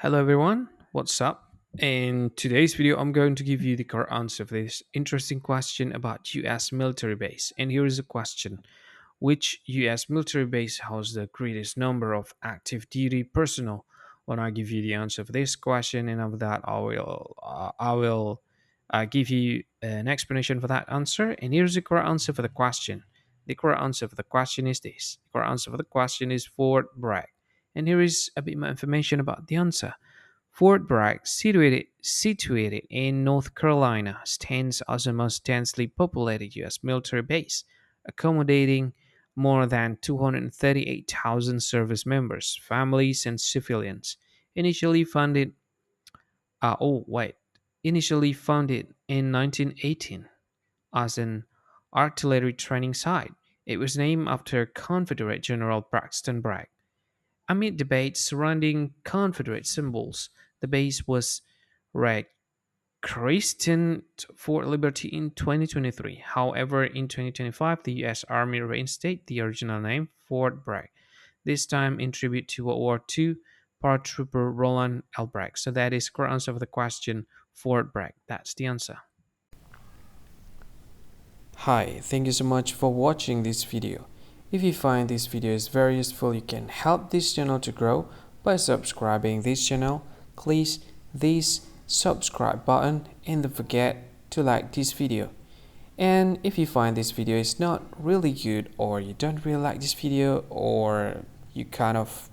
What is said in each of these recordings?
Hello everyone, what's up? In today's video, I'm going to give you the correct answer for this interesting question about US military base. And here is a question. Which US military base has the greatest number of active duty personnel? When I give you the answer for this question, and after that, I will give you an explanation for that answer. And here's the correct answer for the question. The correct answer for the question is this. The correct answer for the question is Fort Bragg. And here is a bit more information about the answer. Fort Bragg, situated in North Carolina, stands as the most densely populated U.S. military base, accommodating more than 238,000 service members, families, and civilians. Initially funded, uh, oh wait, initially founded in 1918 as an artillery training site, it was named after Confederate General Braxton Bragg. Amid debates surrounding Confederate symbols, the base was rechristened Fort Liberty in 2023. However, in 2025, the U.S. Army reinstated the original name, Fort Bragg, this time in tribute to World War II paratrooper Roland L. Bragg. So that is correct answer for the question, Fort Bragg. That's the answer. Hi, thank you so much for watching this video. If you find this video is very useful, you can help this channel to grow by subscribing this channel. Please this subscribe button and don't forget to like this video. And if you find this video is not really good, or you don't really like this video, or you kind of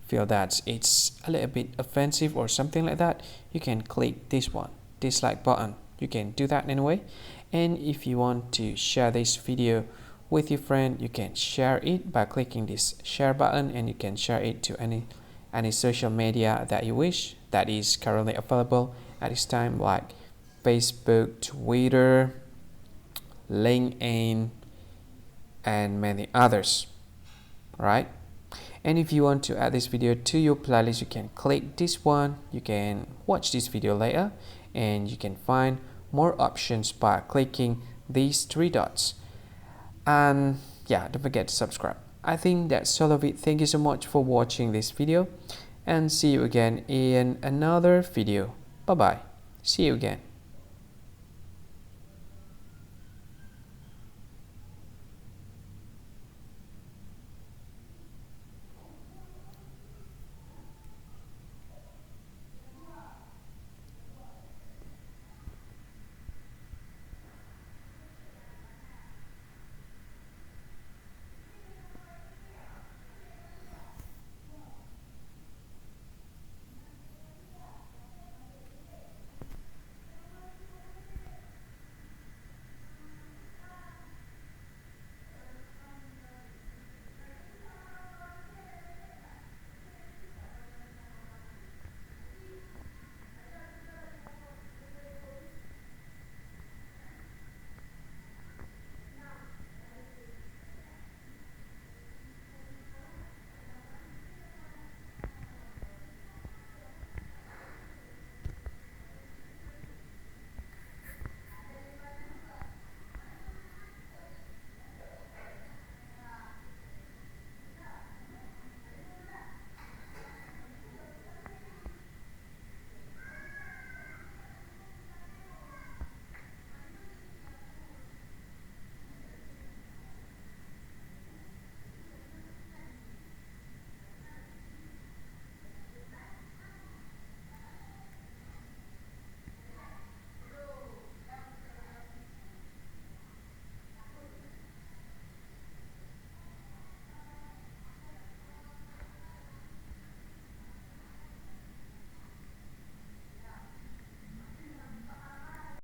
feel that it's a little bit offensive or something like that, you can click this one, dislike button. You can do that anyway. And if you want to share this video with your friend, you can share it by clicking this share button, and you can share it to any social media that you wish that is currently available at this time, like Facebook, Twitter, LinkedIn, and many others. Right? And if you want to add this video to your playlist, you can click this one. You can watch this video later, and you can find more options by clicking these three dots. And yeah, don't forget to subscribe. I think that's all of it. Thank you so much for watching this video, and see you again in another video. Bye bye. See you again.